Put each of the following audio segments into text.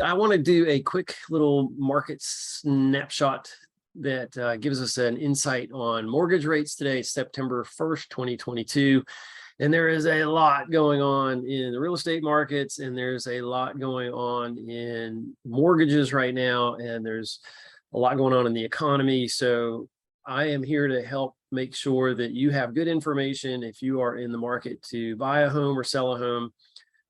I want to do a quick little market snapshot that gives us an insight on mortgage rates today, September 1st, 2022. And there is a lot going on in the real estate markets, and there's a lot going on in mortgages right now, and there's a lot going on in the economy. So I am here to help make sure that you have good information if you are in the market to buy a home or sell a home.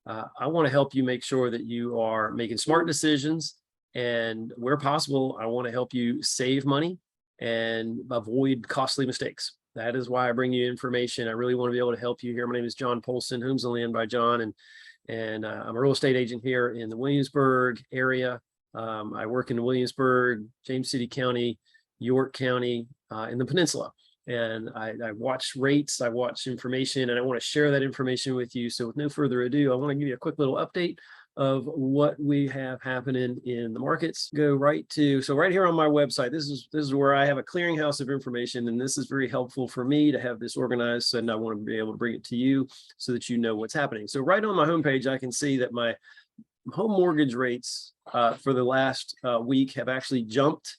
I want to help you make sure that you are making smart decisions, and where possible, I want to help you save money and avoid costly mistakes. That is why I bring you information. I really want to be able to help you here. My name is John Polson, Homes and Land by John, and I'm a real estate agent here in the Williamsburg area. I work in Williamsburg, James City County, York County, in the peninsula. And I watch rates, I watch information, and I want to share that information with you. So with no further ado, I want to give you a quick little update of what we have happening in the markets. Go right to, so right here on my website, this is where I have a clearinghouse of information, and this is very helpful for me to have this organized, and I want to be able to bring it to you so that you know what's happening. So right on my homepage, I can see that my home mortgage rates for the last week have actually jumped,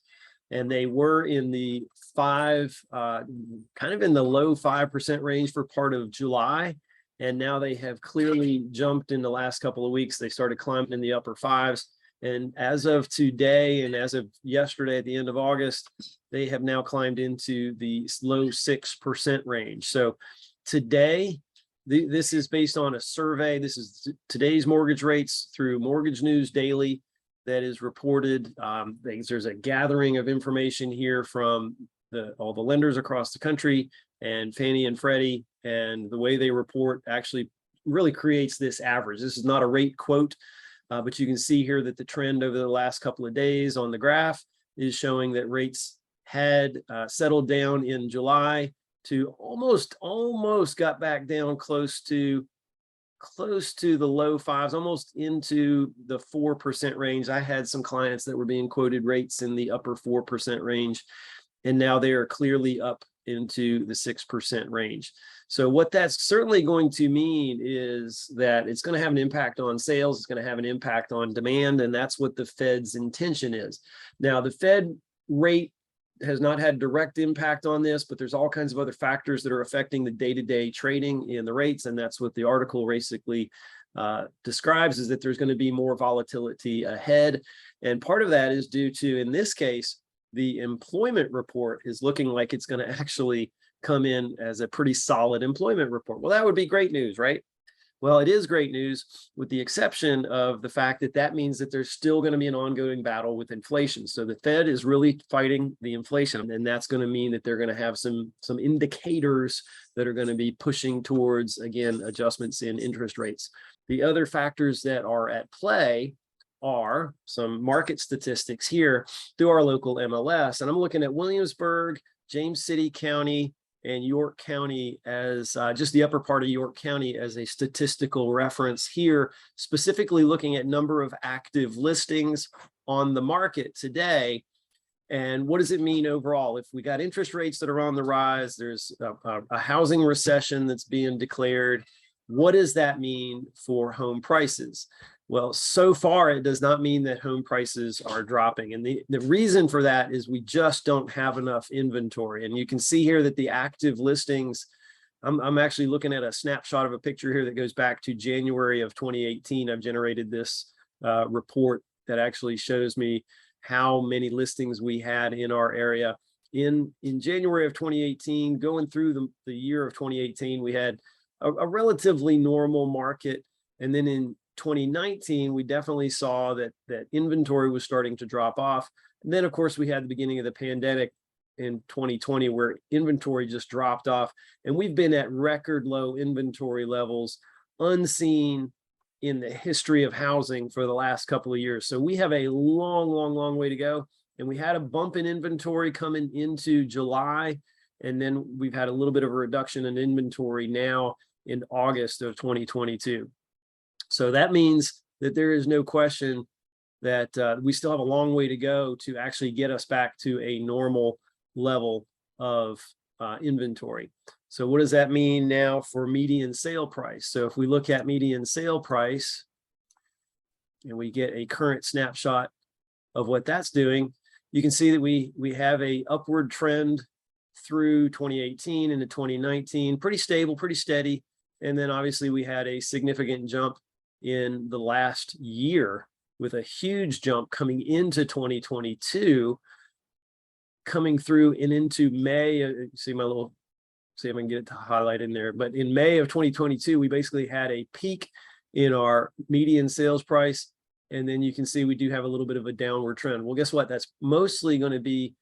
and they were in the kind of in the low 5% range for part of July. And now they have clearly jumped in the last couple of weeks. They started climbing in the upper fives. And as of today, and as of yesterday at the end of August, they have now climbed into the low 6% range. So today, this is based on a survey. This is today's mortgage rates through Mortgage News Daily that is reported. There's a gathering of information here from all the lenders across the country, and Fannie and Freddie, and the way they report actually really creates this average. This is not a rate quote, but you can see here that the trend over the last couple of days on the graph is showing that rates had settled down in July to almost got back down close to the low fives, almost into the 4% range. I had some clients that were being quoted rates in the upper 4% range, and now they are clearly up into the 6% range. So what that's certainly going to mean is that it's going to have an impact on sales. It's going to have an impact on demand, and that's what the Fed's intention is. Now, the Fed rate has not had direct impact on this, but there's all kinds of other factors that are affecting the day-to-day trading in the rates, and that's what the article basically describes, is that there's going to be more volatility ahead. And part of that is due to, in this case, the employment report is looking like it's going to actually come in as a pretty solid employment report. Well, that would be great news, right? Well, it is great news, with the exception of the fact that that means that there's still going to be an ongoing battle with inflation. So the Fed is really fighting the inflation, and that's going to mean that they're going to have some indicators that are going to be pushing towards, again, adjustments in interest rates. The other factors that are at play are some market statistics here through our local MLS. And I'm looking at Williamsburg, James City County, and York County as just the upper part of York County as a statistical reference here, specifically looking at number of active listings on the market today. And what does it mean overall? If we got interest rates that are on the rise, there's a housing recession that's being declared. What does that mean for home prices? Well, so far, it does not mean that home prices are dropping. And the reason for that is we just don't have enough inventory. And you can see here that the active listings, I'm actually looking at a snapshot of a picture here that goes back to January of 2018. I've generated this report that actually shows me how many listings we had in our area. In January of 2018, going through the year of 2018, we had a relatively normal market. And then in 2019, we definitely saw that inventory was starting to drop off. And then, of course, we had the beginning of the pandemic in 2020, where inventory just dropped off. And we've been at record low inventory levels, unseen in the history of housing for the last couple of years. So we have a long way to go. And we had a bump in inventory coming into July. And then we've had a little bit of a reduction in inventory now in August of 2022. So that means that there is no question that we still have a long way to go to actually get us back to a normal level of inventory. So what does that mean now for median sale price? So if we look at median sale price, and we get a current snapshot of what that's doing, you can see that we have a upward trend through 2018 into 2019, pretty stable, pretty steady. And then obviously we had a significant jump in the last year with a huge jump coming into 2022, coming through and into May. See my little, see if I can get it to highlight in there. But in May of 2022, we basically had a peak in our median sales price. And then you can see we do have a little bit of a downward trend. Well, guess what? That's mostly going to be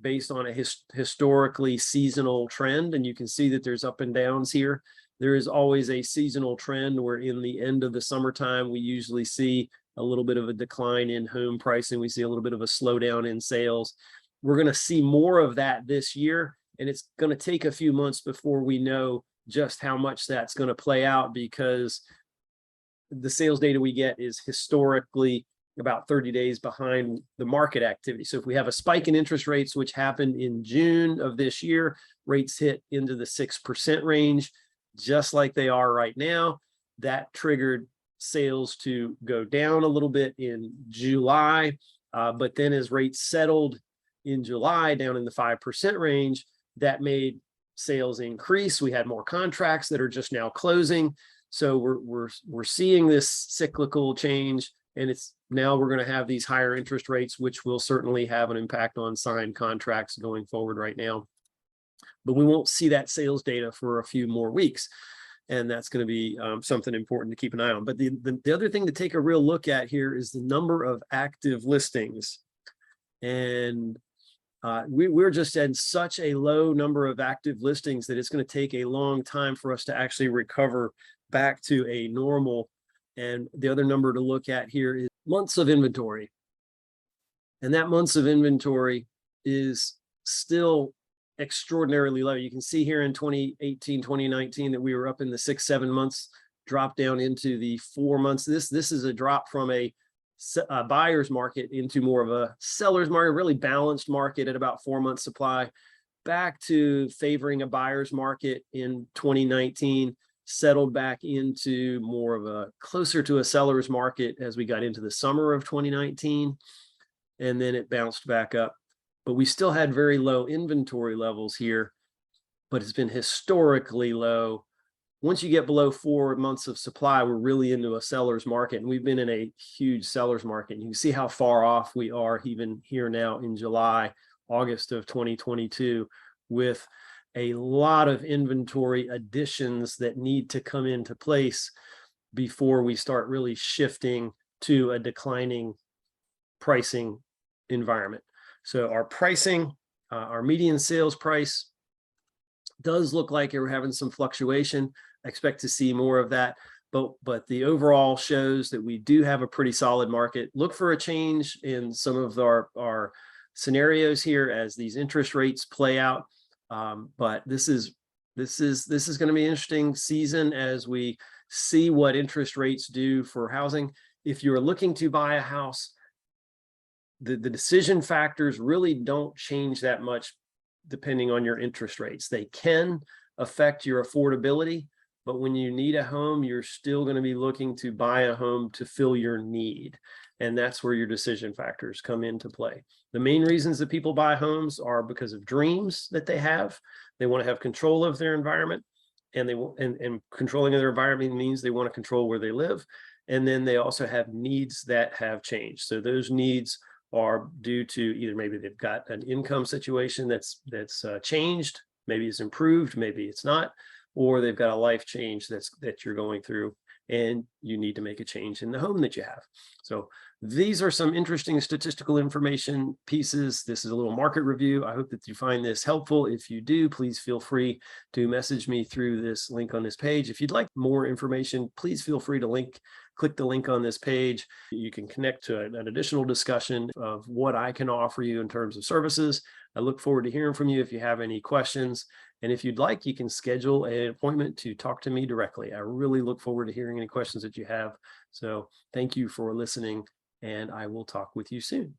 based on a historically seasonal trend. And you can see that there's up and downs here. There is always a seasonal trend where in the end of the summertime, we usually see a little bit of a decline in home pricing. We see a little bit of a slowdown in sales. We're going to see more of that this year. And it's going to take a few months before we know just how much that's going to play out, because the sales data we get is historically about 30 days behind the market activity. So if we have a spike in interest rates, which happened in June of this year, rates hit into the 6% range, just like they are right now. That triggered sales to go down a little bit in July. But then as rates settled in July down in the 5% range, that made sales increase. We had more contracts that are just now closing. So we're seeing this cyclical change, and it's now we're going to have these higher interest rates, which will certainly have an impact on signed contracts going forward right now. But we won't see that sales data for a few more weeks. And that's going to be something important to keep an eye on. But the other thing to take a real look at here is the number of active listings. And we're just at such a low number of active listings that it's going to take a long time for us to actually recover back to a normal. And the other number to look at here is months of inventory. And that months of inventory is still extraordinarily low. You can see here in 2018, 2019 that we were up in the 6-7 months, dropped down into the 4 months. This is a drop from a buyer's market into more of a seller's market, really balanced market at about 4 months supply, back to favoring a buyer's market in 2019, settled back into more of a closer to a seller's market as we got into the summer of 2019, and then it bounced back up. But we still had very low inventory levels here, but it's been historically low. Once you get below 4 months of supply, we're really into a seller's market, and we've been in a huge seller's market. And you can see how far off we are even here now in July, August of 2022, with a lot of inventory additions that need to come into place before we start really shifting to a declining pricing environment. So our pricing, our median sales price does look like we're having some fluctuation. I expect to see more of that, but the overall shows that we do have a pretty solid market. Look for a change in some of our scenarios here as these interest rates play out. But this is going to be an interesting season as we see what interest rates do for housing. If you're looking to buy a house, the decision factors really don't change that much depending on your interest rates. They can affect your affordability, but when you need a home, you're still going to be looking to buy a home to fill your need. And that's where your decision factors come into play. The main reasons that people buy homes are because of dreams that they have. They want to have control of their environment, and and controlling of their environment means they want to control where they live. And then they also have needs that have changed. So those needs are due to either maybe they've got an income situation that's changed, maybe it's improved, maybe it's not, or they've got a life change that you're going through, and you need to make a change in the home that you have. So these are some interesting statistical information pieces. This is a little market review. I hope that you find this helpful. If you do, please feel free to message me through this link on this page. If you'd like more information, please feel free to click the link on this page. You can connect to an additional discussion of what I can offer you in terms of services. I look forward to hearing from you if you have any questions. And if you'd like, you can schedule an appointment to talk to me directly. I really look forward to hearing any questions that you have. So thank you for listening, and I will talk with you soon.